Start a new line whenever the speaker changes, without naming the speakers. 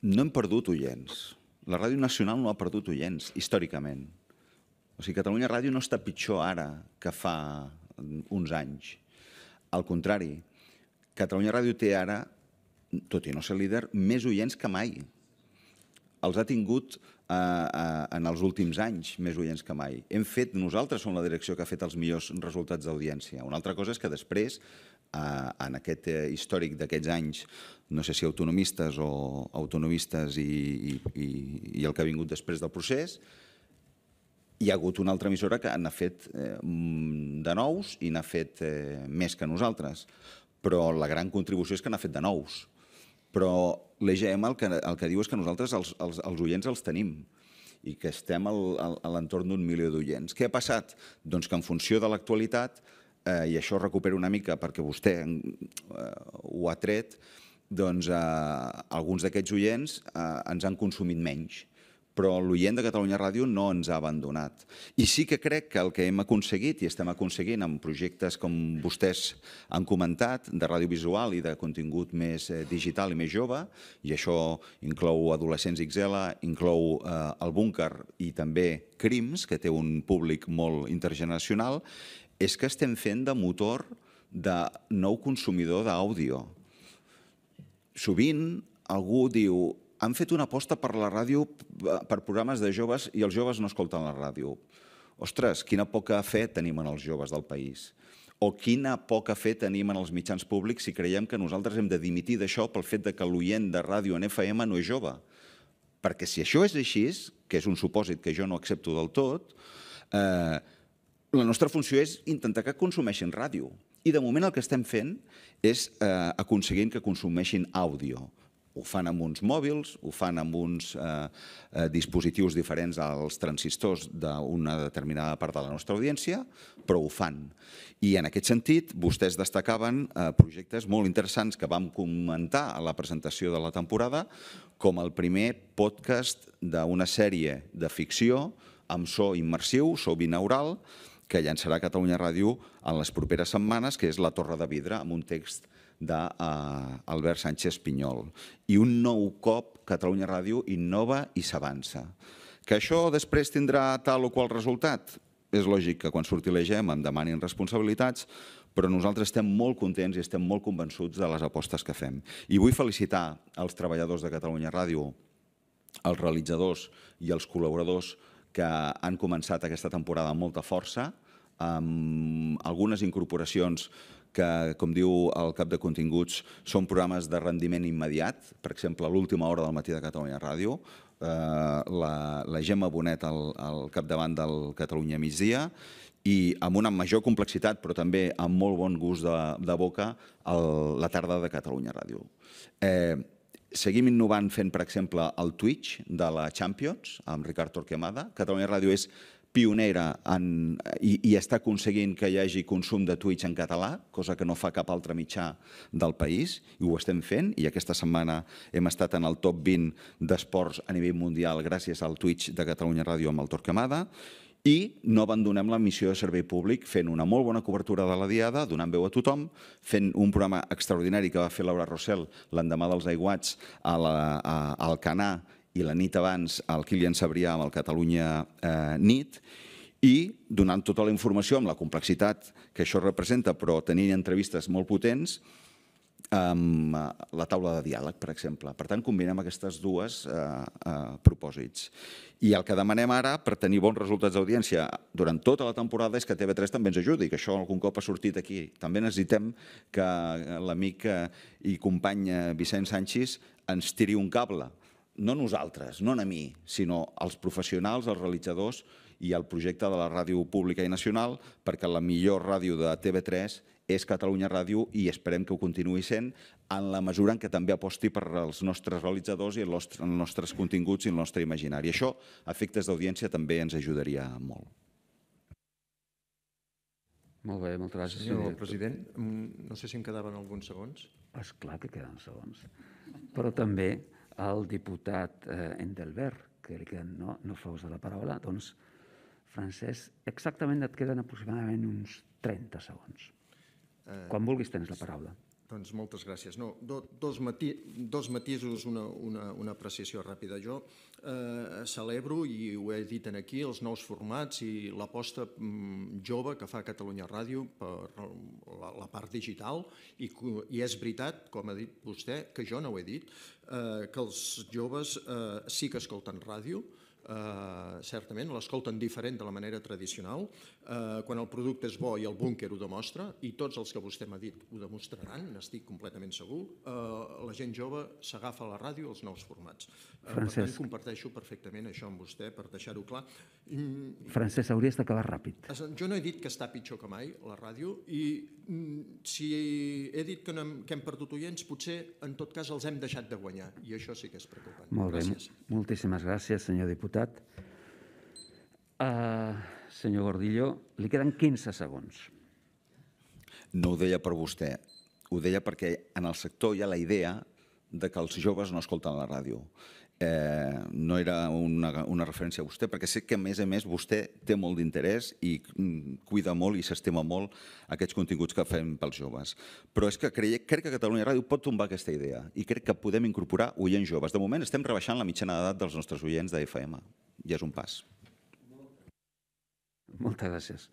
No hem perdut oients. La Ràdio Nacional no ha perdut oients, històricament. O sigui, Catalunya Ràdio no està pitjor ara que fa uns anys. Al contrari, Catalunya Ràdio té ara, tot i no ser líder, més oients que mai. Els ha tingut en els últims anys més oients que mai. Nosaltres som la direcció que ha fet els millors resultats d'audiència. Una altra cosa és que després, en aquest històric d'aquests anys, no sé si autonomistes o autonomistes i el que ha vingut després del procés, hi ha hagut una altra emissora que n'ha fet de nous i n'ha fet més que nosaltres. Però la gran contribució és que n'ha fet de nous. Però l'EGM el que diu és que nosaltres els oients els tenim i que estem a l'entorn d'1 milió d'oients. Què ha passat? Doncs que en funció de l'actualitat, i això recupera una mica perquè vostè ho ha tret, doncs alguns d'aquests oients ens han consumit menys, però l'oient de Catalunya Ràdio no ens ha abandonat. I sí que crec que el que hem aconseguit i estem aconseguint amb projectes com vostès han comentat, de radiovisual i de contingut més digital i més jove, i això inclou Adolescents XL, inclou El Búnquer i també Crims, que té un públic molt intergeneracional, és que estem fent de motor de nou consumidor d'àudio. Sovint algú diu: han fet una aposta per la ràdio, per programes de joves, i els joves no escolten la ràdio. Ostres, quina poca fe tenim en els joves del país. O quina poca fe tenim en els mitjans públics si creiem que nosaltres hem de dimitir d'això pel fet que l'oient de ràdio en FM no és jove. Perquè si això és així, que és un supòsit que jo no accepto del tot, la nostra funció és intentar que consumeixin ràdio. I de moment el que estem fent és aconseguint que consumeixin àudio. Ho fan amb uns mòbils, ho fan amb uns dispositius diferents als transistors d'una determinada part de la nostra audiència, però ho fan. I en aquest sentit, vostès destacaven projectes molt interessants que vam comentar a la presentació de la temporada, com el primer podcast d'una sèrie de ficció amb so immersiu, so binaural, que llançarà Catalunya Ràdio en les properes setmanes, que és La Torre de Vidre, amb un text d'Albert Sánchez Pinyol. I un nou cop Catalunya Ràdio innova i s'avança. Que això després tindrà tal o qual resultat? És lògic que quan surti l'EGM em demanin responsabilitats, però nosaltres estem molt contents i estem molt convençuts de les apostes que fem. I vull felicitar els treballadors de Catalunya Ràdio, els realitzadors i els col·laboradors que han començat aquesta temporada amb molta força, amb algunes incorporacions que, com diu el cap de continguts, són programes de rendiment immediat. Per exemple, a l'última hora del matí de Catalunya Ràdio, la Gemma Bonet al capdavant del Catalunya Migdia, i amb una major complexitat, però també amb molt bon gust de boca, la tarda de Catalunya Ràdio. Seguim innovant fent, per exemple, el Twitch de la Champions, amb Ricard Torquemada. Catalunya Ràdio és pionera i està aconseguint que hi hagi consum de Twitch en català, cosa que no fa cap altre mitjà del país, i ho estem fent, i aquesta setmana hem estat en el top 20 d'esports a nivell mundial gràcies al Twitch de Catalunya Ràdio amb el Torquemada, i no abandonem la missió de servei públic fent una molt bona cobertura de la Diada, donant veu a tothom, fent un programa extraordinari que va fer Laura Rossell l'endemà dels aiguats a Alcanar i la nit abans al Kilian Sabrià amb el Catalunya Nit, i donant tota la informació amb la complexitat que això representa, però tenint entrevistes molt potents, amb la taula de diàleg, per exemple. Per tant, combinem aquestes dues propòsits. I el que demanem ara, per tenir bons resultats d'audiència durant tota la temporada, és que TV3 també ens ajudi, que això algun cop ha sortit aquí. També necessitem que l'amic i company Vicent Sanchis ens tiri un cable. No nosaltres, no a mi, sinó els professionals, els realitzadors i el projecte de la ràdio pública i nacional, perquè la millor ràdio de TV3 és Catalunya Ràdio i esperem que ho continuï sent en la mesura en què també aposti per als nostres realitzadors i els nostres continguts i el nostre imaginari. Això, a efectes d'audiència, també ens ajudaria molt.
Molt bé, moltes gràcies.
Senyor president, no sé si em quedaven alguns segons.
Esclar que queden segons. Però també el diputat Endelbert, que li queden no fa ús de la paraula, doncs, Francesc, exactament et queden aproximadament uns 30 segons. Quan vulguis tens la paraula.
Doncs moltes gràcies. No, dos matisos, una apreciació ràpida. Jo celebro, i ho he dit aquí, els nous formats i l'aposta jove que fa Catalunya Ràdio per la part digital, i és veritat, com ha dit vostè, que jo no ho he dit, que els joves sí que escolten ràdio, certament, l'escolten diferent de la manera tradicional. Quan el producte és bo i el búnquer ho demostra, i tots els que vostè m'ha dit ho demostraran, n'estic completament segur, la gent jove s'agafa a la ràdio als nous formats. Per tant, comparteixo perfectament això amb vostè, per deixar-ho clar.
Francesc, hauries d'acabar ràpid.
Jo no he dit que està pitjor que mai, la ràdio, i si he dit que hem perdut oients, potser en tot cas els hem deixat de guanyar, i això sí que és preocupant.
Molt bé, moltíssimes gràcies, senyor diputat. Senyor Gordillo, li queden 15 segons.
No ho deia per vostè, ho deia perquè en el sector hi ha la idea de que els joves no escolten la ràdio. No era una referència a vostè, perquè sé que, a més, vostè té molt d'interès i cuida molt i s'estima molt aquests continguts que fem pels joves. Però és que crec que Catalunya Ràdio pot tombar aquesta idea i crec que podem incorporar oients joves. De moment estem rebaixant la mitjana d'edat dels nostres oients de FM i és un pas.
Moltes gràcies.